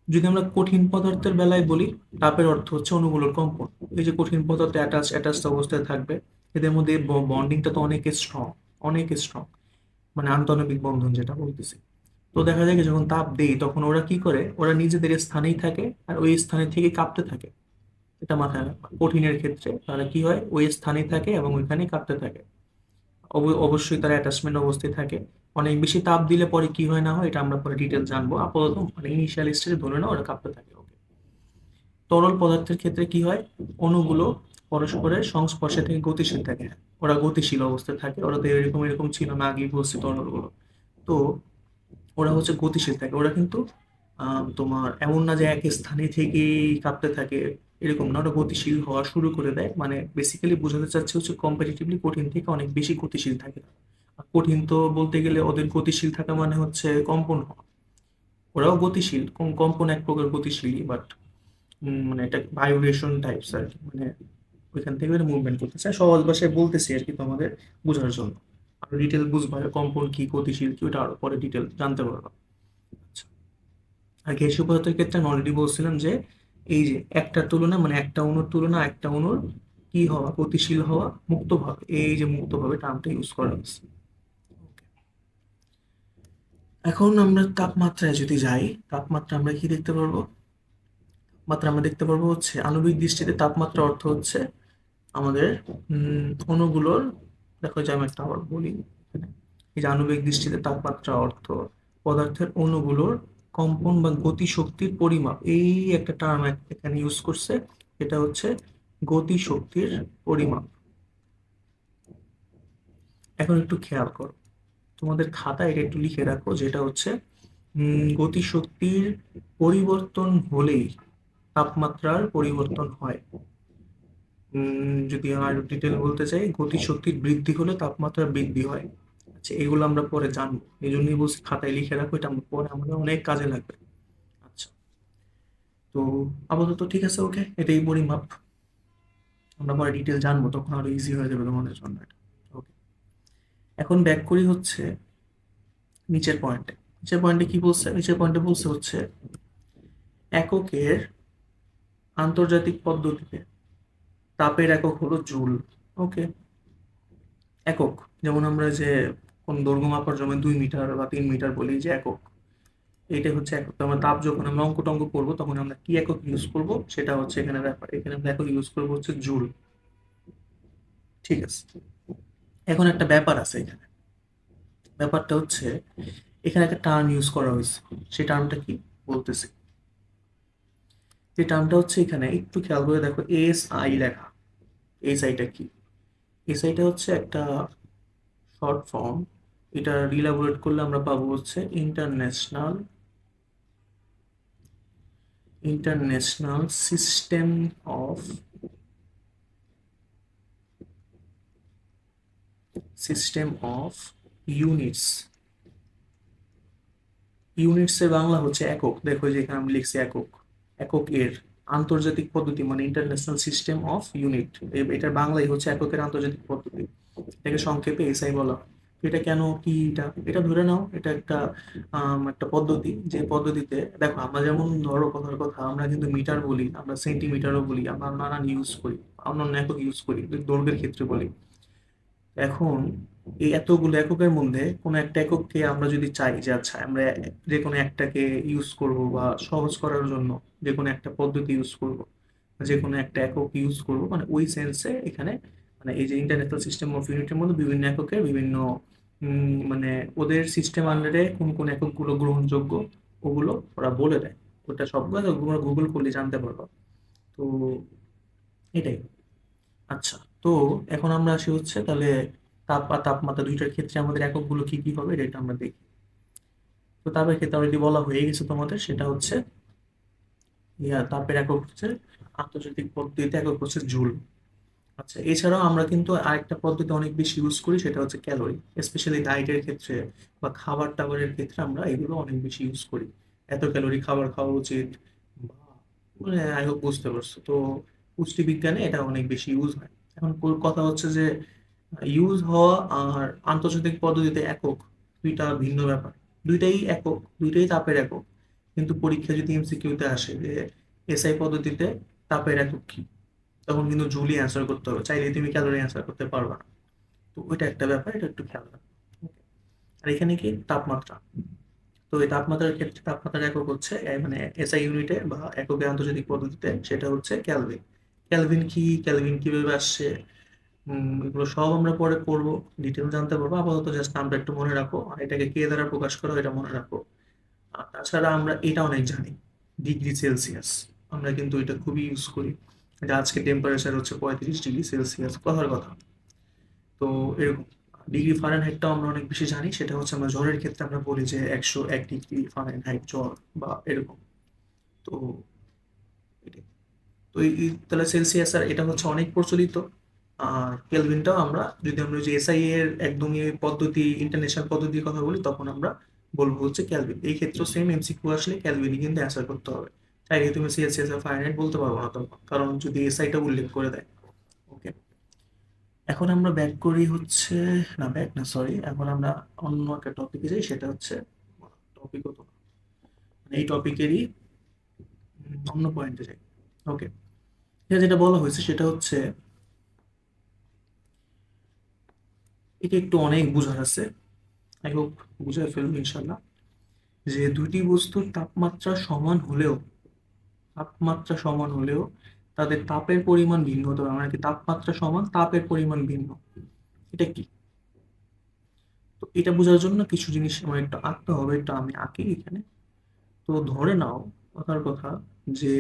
যদি আমরা কঠিন পদার্থের বেলায় বলি, তাপের অর্থ হচ্ছে অণুগুলোর কম্পন। এই যে কঠিন পদার্থ অ্যাটাচ অবস্থায় থাকবে, এদের মধ্যে বন্ডিংটা তো অনেক স্ট্রং, অনেক স্ট্রং, মানে আন্তঃআণবিক বন্ধন যেটা বলতেছি। তো দেখা যায় কি, যখন তাপ দেই তখন ওরা কি করে, ওরা নিজেদের স্থানেই থাকে আর ওই স্থানে থেকে কাঁপতে থাকে। এটা মাথায় রাখবা, কঠিনের ক্ষেত্রে তারা কি হয়, ওই স্থানেই থাকে এবং ওইখানেই কাঁপতে থাকে। অবশ্যই তারা অ্যাটাচমেন্ট অবস্থায় থাকে। অনেক বেশি তাপ দিলে পরে কি হয় না হয় এটা আমরা পরে ডিটেল জানবো, আপাতত মানে ইনিশিয়াল স্টেজে ধরে নাও ওরা কাঁপতে থাকে। ওকে, তরল পদার্থের ক্ষেত্রে কি হয়, অণুগুলো পরস্পরের সংস্পর্শে থেকে গতিশীল থাকে। ওরা গতিশীল অবস্থায় থাকে, ওরা তো এরকম এরকম ছিল না, আগেই বলছি তরলগুলো। তো ওরা হচ্ছে গতিশীল থাকে, ওরা কিন্তু তোমার এমন না যে এক স্থানে থেকেই কাঁপতে থাকে, এরকম না, ওরা গতিশীল হওয়া শুরু করে দেয়। মানে বেসিক্যালি বোঝাতে চাচ্ছে হচ্ছে কম্পারেটিভলি কঠিন থেকে অনেক বেশি গতিশীল থাকে। আর কঠিন তো বলতে গেলে ওদের গতিশীল থাকা মানে হচ্ছে কম্পন হওয়া। ওরাও গতিশীল, কম্পন এক প্রকার গতিশীলই, বাট মানে এটা ভাইব্রেশন টাইপস আর কি, মানে ওইখান থেকে মুভমেন্ট করতেছে। সহজ ভাষায় বলতেছি আর কি তোমাদের বোঝার জন্য। আরো ডিটেল বুঝবা কম্পন কি, গতিশীল কি, ওটা আরো পরে ডিটেল জানতে পারবা। আচ্ছা, আর গ্যাসীয় পদার্থের ক্ষেত্রে আমি অলরেডি বলছিলাম যে এই যে একটার তুলনা, মানে একটা অণুর তুলনা একটা অণুর কি হওয়া, গতিশীল হওয়া মুক্তভাবে, এই যে মুক্তভাবে টার্মটা ইউজ করা হয়েছে। এখন আমরা তাপমাত্রায় যদি যাই, তাপমাত্রা আমরা কি দেখতে পারবো, তাপমাত্রা আমরা দেখতে পারবো হচ্ছে আণবিক দৃষ্টিতে তাপমাত্রা অর্থ হচ্ছে আমাদের অণুগুলোর, দেখো যে আমি একটা আবার বলি এখানে, এই যে আণবিক দৃষ্টিতে তাপমাত্রা অর্থ পদার্থের অণুগুলোর কম্পন বা গতি শক্তির পরিমাপ। এই একটা টার্ম এখানে ইউজ করছে, এটা হচ্ছে গতি শক্তির পরিমাপ। এখন একটু খেয়াল করো, তোমাদের খাতায় এটা একটু লিখে রাখো, যেটা হচ্ছে গতি শক্তির পরিবর্তন হলেই তাপমাত্রার পরিবর্তন হয়। যদি আর ডিটেল বলতে চাই, গতি শক্তির বৃদ্ধি হলে তাপমাত্রা বৃদ্ধি হয়। আচ্ছা, এগুলো আমরা পরে জানবো, এই জন্যই বলছি খাতায় লিখে রাখো, এটা আমরা পরে আমাদের অনেক কাজে লাগবে। আচ্ছা, তো আপাতত ঠিক আছে, ওকে, এটাই পরিমাপ। আমরা পরে ডিটেল জানবো, তখন আরো ইজি হয়ে যাবে তোমাদের জন্য এটা। ওকে, এখন ব্যাক করি হচ্ছে নিচের পয়েন্টে। নিচের পয়েন্টে কি বলছে? নিচের পয়েন্টে বলছে হচ্ছে এককের আন্তর্জাতিক পদ্ধতিতে তাপের একক হলো জুল। ওকে, একক, যেমন আমরা যে কোন দৈর্ঘ্য মাপার জন্য 2 মিটার বা 3 মিটার বলি যে একক, এইটা হচ্ছে একক। তো আমরা তাপ যখন আমরা অঙ্ক টঙ্ক করবো তখন আমরা কি একক ইউজ করব, সেটা হচ্ছে এখানে ব্যাপার। এখানে আমরা একক ইউজ করবো হচ্ছে জুল। ঠিক আছে, এখন একটা ব্যাপার আছে এখানে। ব্যাপারটা হচ্ছে এখানে একটা টার্ম ইউজ করা হয়েছে। সেই টার্মটা কি বলতেছি। যে টার্মটা হচ্ছে, এখানে একটু খেয়াল করে দেখো, এস আই লেখা। এস আইটা কি? এস আইটা হচ্ছে একটা শর্ট ফর্ম। এটা রিলাবোরেট করলে আমরা পাবো হচ্ছে international system of units. Units এর বাংলা হচ্ছে একক। দেখো যে এখানে আমি লিখছি একক। একক এর আন্তর্জাতিক পদ্ধতি মানে ইন্টারন্যাশনাল সিস্টেম অফ ইউনিট। এটার বাংলাই হচ্ছে এককের আন্তর্জাতিক পদ্ধতি। এটাকে সংক্ষেপে এসআই বলা হয়। তো এটা কেন কি? এটা এটা ধরে নাও এটা একটা একটা পদ্ধতি, যে পদ্ধতিতে দেখো আমরা যেমন ধরো কথার কথা, আমরা কিন্তু মিটার বলি, আমরা সেন্টিমিটারও বলি, আমরা নানান ইউজ করি, অন্যান্য একক ইউজ করি, দৈর্ঘ্যের ক্ষেত্রে বলি। এখন এই এতগুলো এককের মধ্যে কোনো একটা একককে আমরা যদি চাই যে আচ্ছা আমরা যে কোনো একটাকে ইউজ করব, বা সহজ করার জন্য যে কোনো একটা পদ্ধতি ইউজ করব, যে কোনো একটা একক ইউজ করব, মানে ওই সেন্সে এখানে, মানে এই যে ইন্টারন্যাশনাল সিস্টেম অফ ইউনিটের মধ্যে বিভিন্ন এককের বিভিন্ন মানে ওদের সিস্টেম আন্ডারে কোন কোন এককগুলো গ্রহণযোগ্য, ওগুলো ওরা বলে দেয়। ওটা সবগুলো তোমরা গুগল করলে জানতে পারবে। তো এটাই। আচ্ছা, তো এখন আমরা আসি হচ্ছে তাহলে তাপ আর তাপমাত্রা দুইটার ক্ষেত্রে আমাদের এককগুলো কি কি হবে, এটা আমরা দেখি। তো তাপের ক্ষেত্রে অলরেডি বলা হয়ে গেছে তোমাদের, সেটা হচ্ছে তাপের একক হচ্ছে আন্তর্জাতিক পদ্ধতিতে একক হচ্ছে জুল। আচ্ছা, এছাড়াও আমরা কিন্তু আরেকটা পদ্ধতি অনেক বেশি ইউজ করি, সেটা হচ্ছে ক্যালোরি। স্পেশালি ডায়েটের ক্ষেত্রে বা খাবার টাবারের ক্ষেত্রে আমরা এগুলো অনেক বেশি ইউজ করি। এত ক্যালোরি খাবার খাওয়া উচিত, বা মানে আই হোপ বুঝতে পারছো তো। পুষ্টিবিজ্ঞানে এটা অনেক বেশি ইউজ হয়। এখন কথা হচ্ছে যে ইউজ হওয়া আর আন্তর্জাতিক পদ্ধতিতে একক দুইটা ভিন্ন ব্যাপার। দুইটাই একক, দুইটাই তাপের একক। কিন্তু পরীক্ষা যদি এমসিকিউতে আসে যে এসআই পদ্ধতিতে তাপের একক কি, তখন কিন্তু জুলি অ্যান্সার করতে হবে, চাইলে তুমি ক্যালোরি অ্যান্সার করতে পারবে না। তো ওইটা একটা ব্যাপার, এটা একটু খেয়াল রাখবে। Okay? আর এখানে কি তাপমাত্রা। তো এই তাপমাত্রার ক্ষেত্রে তাপমাত্রার একক হচ্ছে মানে এসআই ইউনিটে বা এককে আন্তর্জাতিক পদ্ধতিতে সেটা হচ্ছে ক্যালভিন। ক্যালভিন কি, ক্যালভিন কিভাবে আসছে, এগুলো সব আমরা পরে পড়বো, ডিটেল জানতে পারবো। আপাতত জাস্ট নামটা একটু মনে রাখো, আর এটাকে কে দ্বারা প্রকাশ করা হয় এটা মনে রাখো। আর তাছাড়া আমরা এটা অনেক জানি, ডিগ্রি সেলসিয়াস। আমরা কিন্তু এটা খুবই ইউজ করি, যে আজকে টেম্পারেচার হচ্ছে 35 ডিগ্রি সেলসিয়াস, কথার কথা। তো এরকম ডিগ্রি ফারেনহাইটটাও আমরা অনেক বেশি জানি, সেটা হচ্ছে আমরা জ্বরের ক্ষেত্রে আমরা বলি যে 101 ডিগ্রি ফারেনহাইট জ্বর বা এরকম। তো এটাই। তো তাহলে সেলসিয়াস আর এটা হচ্ছে অনেক প্রচলিত। আর কেলভিনটাও আমরা, যদি আমরা যে এসআই এর একদমই পদ্ধতি ইন্টারন্যাশনাল পদ্ধতির কথা বলি, তখন আমরা বলবো হচ্ছে ক্যালভিন। এই ক্ষেত্রে সেম এমসিকিউ আসলে ক্যালভিনই কিন্তু অ্যান্সার করতে হবে। চাইলে তুমি সেলসিয়াস আর ফারেনহাইট বলতে পারবো না তখন, কারণ যদি এসআইটা উল্লেখ করে দেয়। ওকে, এখন আমরা ব্যাক করি হচ্ছে, না ব্যাক না, সরি, এখন আমরা অন্য একটা টপিকে যাই, সেটা হচ্ছে টপিকও তো না, মানে এই টপিকেরই অন্য পয়েন্টে যাই। ওকে, যেটা বলা হয়েছে সেটা হচ্ছে, এটা একটু অনেক বোঝার আছে, আই হোপ বুঝে ফেলবো ইনশাল্লাহ। যে দুইটি বস্তুর তাপমাত্রা সমান হলেও তাদের তাপের পরিমাণ ভিন্ন হতে পারে, মানে কি তাপমাত্রা সমান তাপের পরিমাণ ভিন্ন। এটা কি? তো এটা বোঝার জন্য কিছু জিনিস আমার একটু আঁকতে হবে, একটু আমি আঁকি এখানে। তো ধরে নাও কথার কথা যে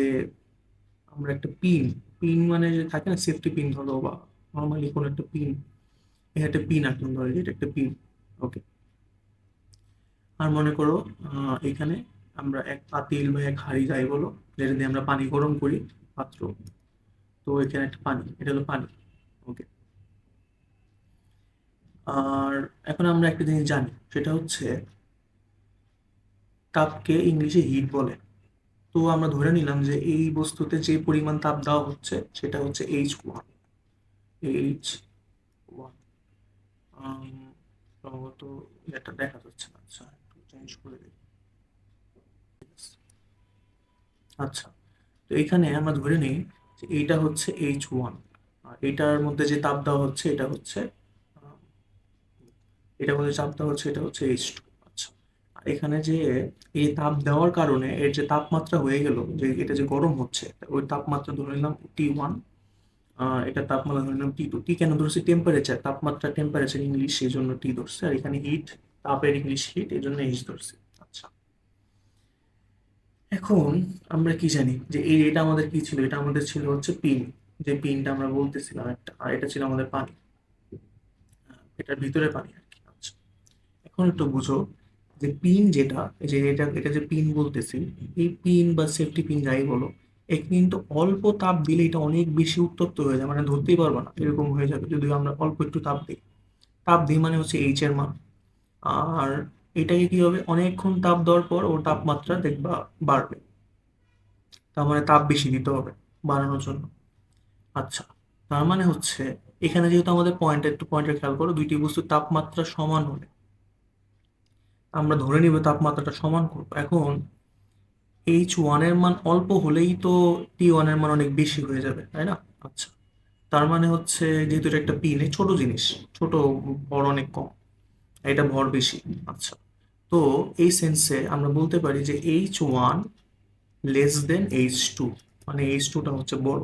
আমরা একটা পিন, পিন মানে যে থাকে না সেফটি পিন ধরো, বা নর্মালি কোনো একটা পিন, এটা একটা পিন আঁকলাম, ধরো যে এটা একটা পিন। ওকে, আর মনে করো এখানে আমরা এক পাতিল বা এক হাঁড়ি যাই বলো, যেটা দিয়ে আমরা পানি গরম করি, পাত্র। তো এখানে একটা পানি, এটা হলো পানি। ওকে, আর এখন আমরা একটা জিনিস জানি, সেটা হচ্ছে তাপকে ইংলিশে হিট বলে। তো আমরা ধরে নিলাম যে এই বস্তুতে যে পরিমাণ তাপ দেওয়া হচ্ছে সেটা হচ্ছে H1। H1 সম্ভবত এটা দেখা যাচ্ছে না, আচ্ছা একটু চেঞ্জ করে দিই। আচ্ছা, তো এখানে আমরা ধরে নিই যে এইটা হচ্ছে H1, আর এটার মধ্যে যে তাপ দেওয়া হচ্ছে এটা হচ্ছে আহ, এটার মধ্যে চাপ দেওয়া হচ্ছে এটা হচ্ছে H2। আচ্ছা, আর এখানে যে এই তাপ দেওয়ার কারণে এর যে তাপমাত্রা হয়ে গেল, যে এটা যে গরম হচ্ছে, ওই তাপমাত্রা ধরে নিলাম T1, এটা তাপমাত্রা ধরে নিলাম T2। টি কেন ধরছি? টেম্পারেচার, তাপমাত্রা টেম্পারেচার ইংলিশ, সেই জন্য টি ধরছে, আর এখানে হিট, তাপের ইংলিশ হিট, এই জন্য এইচ ধরছি। আচ্ছা, এখন আমরা কি জানি যে এটা আমাদের কি ছিল? এটা আমাদের ছিল হচ্ছে পিন, যে পিনটা আমরা বলতেছিলাম একটা, আর এটা ছিল আমাদের পানি, এটার ভিতরে পানি আর কি। আচ্ছা, এখন একটু বুঝো যে পিন যেটা, এই যে এটা এটা যে পিন বলতেছি, এই পিন বা সেফটি পিন যাই বলো, এ কিন্তু অল্প তাপ দিলে এটা অনেক বেশি উত্তপ্ত হয়ে যায়, মানে ধরতেই পারবে না এরকম হয়ে যাবে যদি আমরা অল্প একটু তাপ দিই। তাপ দিই মানে হচ্ছে এইচ এর মান। আর এটাকে কি হবে, অনেকক্ষণ তাপ দেওয়ার পর ওর তাপমাত্রা দেখবা বাড়বে, তার মানে তাপ বেশি দিতে হবে বাড়ানোর জন্য। আচ্ছা, তার মানে হচ্ছে এখানে যেহেতু আমাদের পয়েন্টে খেয়াল করো, দুইটি বস্তুর তাপমাত্রা সমান হলে আমরা ধরে নিব তাপমাত্রাটা সমান করবো। এখন H1 এর মান অল্প হলেই তো T1 এর মান অনেক বেশি হয়ে যাবে, তাই না? আচ্ছা, তার মানে হচ্ছে যেহেতু এটা একটা পিন, ছোট জিনিস, ছোট, ভর অনেক কম, এটা ভর বেশি। আচ্ছা, তো এই সেন্সে আমরা বলতে পারি যে H1 লেস দেন H2, মানে H2টা হচ্ছে বড়।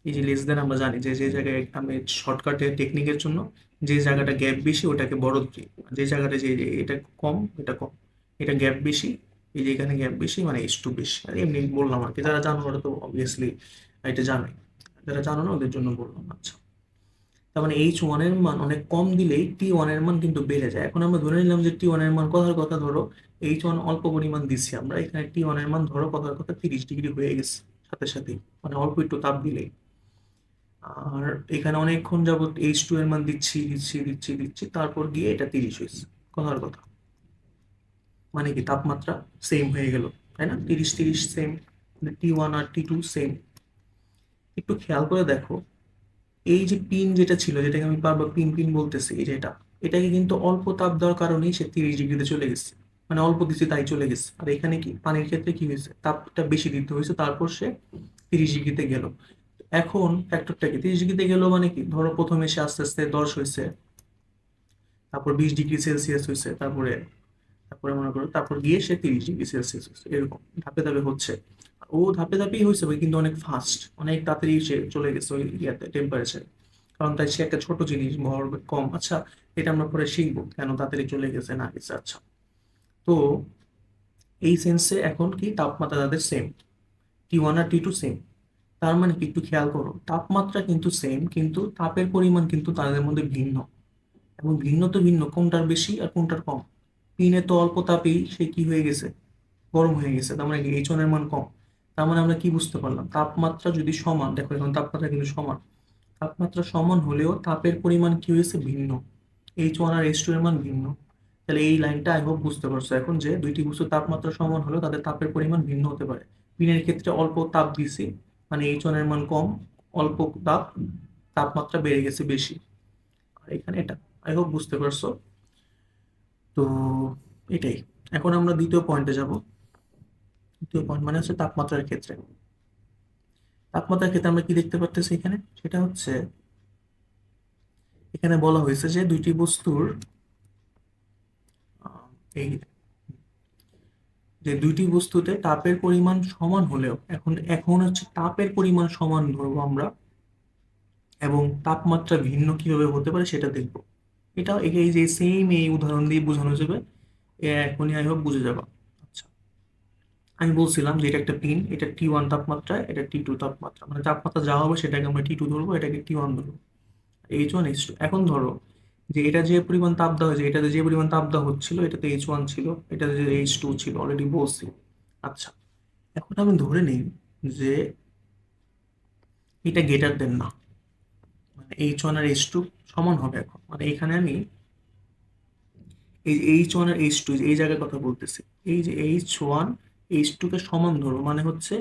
এই যে লেস দেন আমরা জানি যে যে জায়গায় আমি শর্টকাটের টেকনিকের জন্য যে জায়গাটা গ্যাপ বেশি ওটাকে বড় ধরি, আর যে জায়গাটা যে যে এটা কম এটা কম, এটা গ্যাপ বেশি, এই যে এখানে গ্যাপ বেশি মানে H2 বেশি। আর এমনি বললাম আর কি, যারা জানো ওরা তো অবভিয়াসলি এটা জানে, যারা জানো না ওদের জন্য বললাম। আচ্ছা, তার মানে H1 এর মান অনেক কম দিলেই T1 এর মান কিন্তু বেড়ে যায়। এখন আমরা ধরে নিলাম যে T1 এর মান, কথার কথা ধরো H1 অল্প পরিমাণ দিচ্ছি আমরা, এখানে T1 এর মান ধরো কথার কথা 30 ডিগ্রি হয়ে গেছে সাথে সাথেই, মানে অল্প একটু তাপ দিলেই। আর এখানে অনেকক্ষণ যাবত H2 এর মান দিচ্ছি দিচ্ছি দিচ্ছি দিচ্ছি, তারপর গিয়ে এটা 30 হয়েছে, কথার কথা। মানে কি তাপমাত্রা সেম হয়ে গেল, তাই না? 30 30 সেম, T1 আর T2 সেম। একটু খেয়াল করে দেখো, এই যে পিন যেটা ছিল, যেটাকে আমি বারবার পিন পিন বলতেছি, এই যে এটাকে কিন্তু অল্প তাপ দেওয়ার কারণেই সে 30 ডিগ্রিতে চলে গেছে, মানে অল্প দিচ্ছে তাই চলে গেছে। আর এখানে কি পানির ক্ষেত্রে কি হয়েছে, তাপটা বেশি দিতে হয়েছে, তারপর সে 30 ডিগ্রিতে গেল। এখন ফ্যাক্টরটা কি, 30 ডিগ্রিতে গেল মানে কি, ধরো প্রথমে সে আস্তে আস্তে 10 হয়েছে, তারপর 20 ডিগ্রি সেলসিয়াস হয়েছে, তারপরে তারপরে মনে করো তারপর গিয়ে সে 30 ডিগ্রি সেলসিয়াস হয়েছে, এরকম ধাপে ধাপে হচ্ছে। ও ধাপে ধাপেই হয়েছে ভাই, কিন্তু অনেক ফাস্ট, অনেক তাড়াতাড়ি সে চলে গেছে ওই ইয়াতে টেম্পারেচার, কারণ তাই সে একটা ছোট জিনিস, ভর কম। আচ্ছা, এটা আমরা পরে শিখবো কেন তাড়াতাড়ি চলে গেছে না গেছে। আচ্ছা, তো এই সেন্সে এখন কি তাপমাত্রা তাদের সেম, T1 আর T2 সেম। তার মানে কি, একটু খেয়াল করো, তাপমাত্রা কিন্তু সেম, কিন্তু তাপের পরিমাণ কিন্তু তাদের মধ্যে ভিন্ন। এবং ভিন্ন তো ভিন্ন, কোনটার বেশি আর কোনটার কম? পিনে তো অল্প তাপেই সে কি হয়ে গেছে, গরম হয়ে গেছে, তার মানে কি H1 এর মান কম। তার মানে আমরা কি বুঝতে পারলাম, তাপমাত্রা যদি সমান, দেখো এখন তাপমাত্রা কিন্তু সমান, তাপমাত্রা সমান হলেও তাপের পরিমাণ কি হয়েছে, ভিন্ন। H1 আর H2 এর মান ভিন্ন। তাহলে এই লাইনটা আই হোপ বুঝতে পারছো এখন, যে দুইটি বস্তুর তাপমাত্রা সমান হলেও তাদের তাপের পরিমাণ ভিন্ন হতে পারে। পিনের ক্ষেত্রে অল্প তাপ দিছি, মানে H1 এর মান কম, অল্প তাপ, তাপমাত্রা বেড়ে গেছে বেশি। আর এখানে এটা, আই হোপ বুঝতে পারছো। তো এটাই। এখন আমরা দ্বিতীয় পয়েন্টে যাব। দ্বিতীয় পয়েন্ট মানে হচ্ছে তাপমাত্রার ক্ষেত্রে। তাপমাত্রার ক্ষেত্রে আমরা কি দেখতে পারতেছি এখানে, সেটা হচ্ছে এখানে বলা হয়েছে যে দুইটি বস্তুর এই যে দুইটি বস্তুতে তাপের পরিমাণ সমান হলেও, এখন এখন হচ্ছে তাপের পরিমাণ সমান ধরবো আমরা, এবং তাপমাত্রা ভিন্ন কিভাবে হতে পারে সেটা দেখবো। এটা এই যে সেম এই উদাহরণ দিয়ে বোঝানো যাবে, এখনই আই হোপ বুঝে যাবা। আচ্ছা, আমি বলছিলাম যে এটা একটা পিন, এটা T1 তাপমাত্রা, এটা T2 তাপমাত্রা, মানে তাপমাত্রা যা হবে সেটাকে আমরা T2 ধরবো, এটাকে T1 ধরবো। H1 H2, এখন ধরো যে এটা যে পরিমাণ তাপ দেওয়া হয়েছে, এটাতে যে পরিমাণ তাপ দেওয়া হচ্ছিল, এটাতে H1 ছিল, এটাতে যে H2 ছিল, অলরেডি বলছি। আচ্ছা, এখন আমি ধরে নিই যে এটা গ্রেটার দেন না, মানে H1 আর H2 সমান হবে। এখন মানে এখানে আমি এই H1 আর H2, এই জায়গার কথা বলতেছি, এই যে H1 H2 কে সমান ধরো, মানে হচ্ছে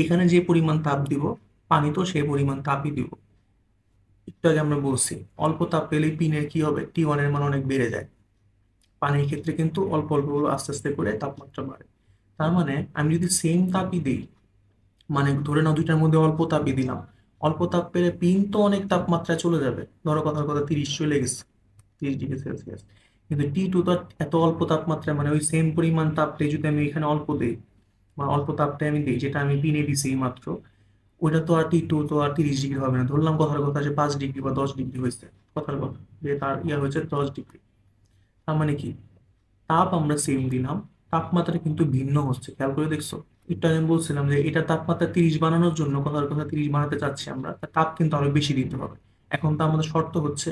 এখানে যে পরিমাণ তাপ দিব পানিতেও সেই পরিমাণ তাপই দিব। একটু আগে আমরা বলছি অল্প তাপ পেলেই পিনের কি হবে, T1 এর মান অনেক বেড়ে যায়। পানির ক্ষেত্রে কিন্তু অল্প অল্প আস্তে আস্তে করে তাপমাত্রা বাড়ে। তার মানে আমি যদি সেম তাপই দিই, মানে ধরে নাও দুইটার মধ্যে অল্প তাপই দিলাম, অল্প তাপ পেলে পিন তো অনেক তাপমাত্রায় চলে যাবে, ধরো কথার কথা 30 চলে গেছে, 30°C। কিন্তু T2 তো আর এত অল্প তাপমাত্রায়, মানে ওই সেম পরিমাণ তাপটাই যদি আমি এখানে অল্প দিই, বা অল্প তাপটাই আমি দিই যেটা আমি পিনে দিছি মাত্র, ওইটা তো আর T2 তো আর 30° হবে না। ধরলাম কথার কথা যে 5° বা 10° হয়েছে, কথার কথা যে তার ইয়া হয়েছে 10°। তার মানে কি, তাপ আমরা সেম দিলাম, তাপমাত্রা কিন্তু ভিন্ন হচ্ছে, খেয়াল করে দেখছো? একটু আগে আমি বলছিলাম যে এটা তাপমাত্রা 30 বানানোর জন্য, কথার কথা 30 বানাতে চাচ্ছি আমরা, তার তাপ কিন্তু আরো বেশি দিতে হবে। এখন তো আমাদের শর্ত হচ্ছে,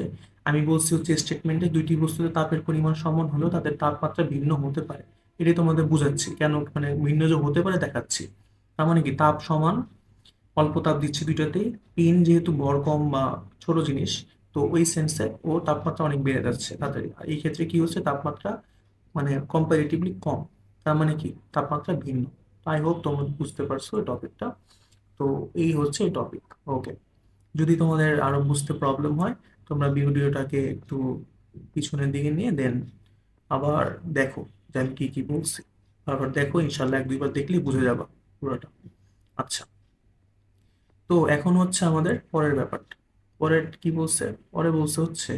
আমি বলছি হচ্ছে স্টেটমেন্টে দুইটি বস্তুতে তাপের পরিমাণ সমান হলেও তাদের তাপমাত্রা ভিন্ন হতে পারে। এটাই তোমাদের বুঝাচ্ছি কেন, মানে ভিন্ন যে হতে পারে দেখাচ্ছি। তার মানে কি, তাপ সমান, অল্প তাপ দিচ্ছি দুইটাতেই, পিন যেহেতু ভর কম বা ছোট জিনিস, তো ওই সেন্সে ও তাপমাত্রা অনেক বেড়ে যাচ্ছে তাড়াতাড়ি। আর এই ক্ষেত্রে কি হচ্ছে, তাপমাত্রা মানে কম্পারেটিভলি কম। তার মানে কি, তাপমাত্রা ভিন্ন। আই হোপ তোমরা বুঝতে পারছো এই টপিকটা। তো এই হচ্ছে এই টপিক। ওকে, যদি তোমাদের আরো বুঝতে প্রবলেম হয়, তোমরা ভিডিওটাকে একটু পিছনের দিকে নিয়ে দেন আবার দেখো যে আমি কি কি বলছি। তারপর দেখো, ইনশাল্লাহ এক দুইবার দেখলেই বুঝে যাবা পুরোটা। আচ্ছা, তো এখন হচ্ছে আমাদের পরের ব্যাপারটা। পরের কি বলছে, পরে বলছে হচ্ছে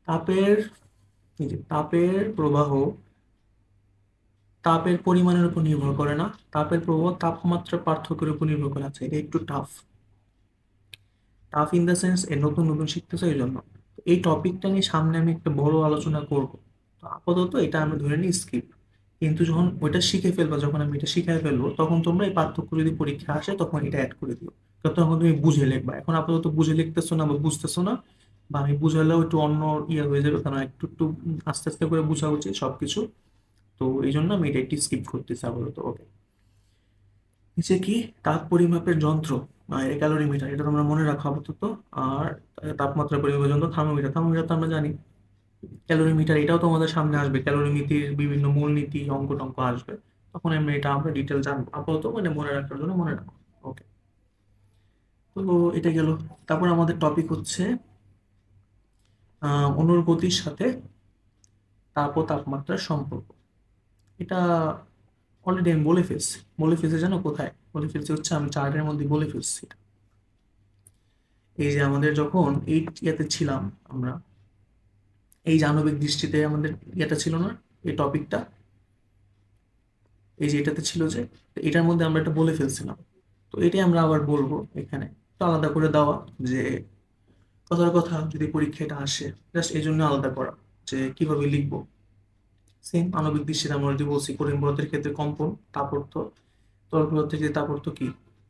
তাপের, এই যে তাপের প্রবাহ তাপের পরিমাণের উপর নির্ভর করে না, তাপের প্রবাহ তাপমাত্রার পার্থক্যের উপর নির্ভর করে। আছে এটা একটু tough, tough in the sense এর নতুন নতুন শিখতেছে এই জন্য। তো এই টপিকটা নিয়ে সামনে আমি একটা বড় আলোচনা করব। তো আপাতত এটা আমি ধরে নিই স্কিপ। কিন্তু যখন ওইটা শিখে ফেলবো, যখন আমি এটা শিখে ফেলবো, তখন তোমরা এই পার্থক্য যদি পরীক্ষা আসে তখন এটা অ্যাড করে দিও। তো তখন তুমি বুঝে লিখবা। এখন আপাতত বুঝে লিখতেছো না বা বুঝতেছো না, বা আমি বুঝালেও একটু অন্য ইয়ে হয়ে যাবে, কারণ একটু একটু আস্তে আস্তে করে বোঝা উচিত সবকিছু। তো এই জন্য আমি এটা একটু স্কিপ করতেছি আপাতত। ওকে, নিচে কি, তাপ পরিমাপের যন্ত্র, ক্যালোরিমিটার, এটা তোমরা মনে রাখো আপাতত। আর তাপমাত্রা পরিমাপের যন্ত্র থার্মোমিটার, থার্মোমিটার তো আমরা জানি। ক্যালোরিমিটার এটাও তোমাদের সামনে আসবে, ক্যালোরিমিতির বিভিন্ন মূলনীতি অঙ্ক টঙ্ক আসবে, তখন আমরা ডিটেল জানবো। আপাতত মানে মনে রাখার জন্য মনে রাখো। ওকে, তো এটা গেল। তারপর আমাদের টপিক হচ্ছে অণুর গতির সাথে তাপ ও তাপমাত্রার সম্পর্ক। এটা অলরেডি আমি বলে ফেলছি, বলে ফেলছি জানো কোথায় বলে ফেলছি, হচ্ছে আমি চার্টের মধ্যে বলে ফেলছি। এই যে আমাদের যখন এই ইয়েতে ছিলাম আমরা, এই যে আণবিক দৃষ্টিতে আমাদের ইয়েটা ছিল না, এই টপিকটা, এই যে এটাতে ছিল যে, তো এটার মধ্যে আমরা এটা বলে ফেলছিলাম। তো এটাই আমরা আবার বলবো এখানে, তো আলাদা করে দেওয়া, যে কথার কথা যদি পরীক্ষা এটা আসে, জাস্ট এই জন্য আলাদা করা যে কিভাবে লিখবো। সেম আণবিক দৃষ্টিতে আমরা যদি বলছি কঠিন পদার্থের ক্ষেত্রে কম্পন, তাপর্থ, তরল পদার্থের ক্ষেত্রে তাপর্থ কি,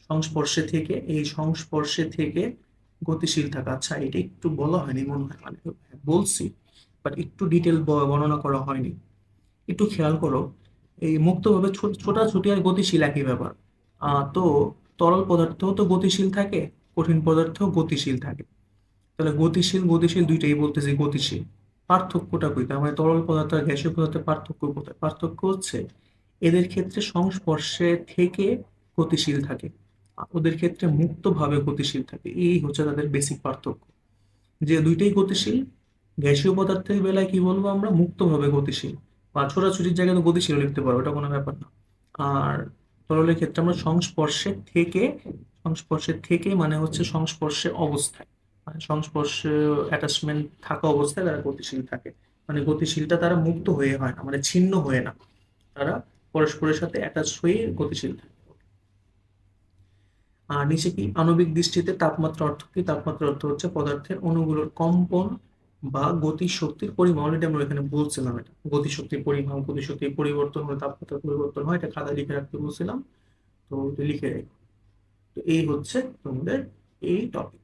সংস্পর্শে থেকে, এই সংস্পর্শে থেকে গতিশীল থাকা। আচ্ছা, এটা একটু বলা হয়নি মনে হয়, মানে বলছি বাট একটু ডিটেল বর্ণনা করা হয়নি। একটু খেয়াল করো, এই মুক্তভাবে ছোটাছুটি আর গতিশীল একই ব্যাপার। তো তরল পদার্থ তো গতিশীল থাকে, কঠিন পদার্থ গতিশীল থাকে। তাহলে গতিশীল গতিশীল দুইটাই বলতেছি গতিশীল। পার্থক্যটা কই, তার মানে তরল পদার্থ আর গ্যাসীয় পদার্থের পার্থক্য কোথায়? পার্থক্য হচ্ছে এদের ক্ষেত্রে সংস্পর্শে থেকে গতিশীল থাকে, আর ওদের ক্ষেত্রে মুক্তভাবে গতিশীল থাকে। এই হচ্ছে তাদের বেসিক পার্থক্য, যে দুইটাই গতিশীল। গ্যাসীয় পদার্থের বেলায় কি বলবো আমরা, মুক্তভাবে গতিশীল, বা ছোটাছুটির জায়গায় তো গতিশীল লিখতে পারবো, এটা কোনো ব্যাপার না। আর তরলের ক্ষেত্রে আমরা সংস্পর্শে থেকে, সংস্পর্শে থেকে মানে হচ্ছে সংস্পর্শে অবস্থায়, মানে সংস্পর্শে অ্যাটাচমেন্ট থাকা অবস্থায় তারা গতিশীল থাকে। মানে গতিশীলটা তারা মুক্ত হয়ে হয় না, মানে ছিন্ন হয়ে না, তারা পরস্পরের সাথে অ্যাটাচ হয়ে গতিশীল থাকে। আর নিচে কি, আণবিক দৃষ্টিতে তাপমাত্রা অর্থ কি? তাপমাত্রা অর্থ হচ্ছে পদার্থের অণুগুলোর কম্পন বা গতিশক্তির পরিমাণ। অলরেডি আমরা এখানে বলছিলাম এটা, গতিশক্তির পরিমাণ, গতিশক্তির পরিবর্তন হলে তাপমাত্রা পরিবর্তন হয়, এটা খাতায় লিখে রাখতে বলছিলাম। তো এটা লিখে রাখি। তো এই হচ্ছে তোমাদের এই টপিক।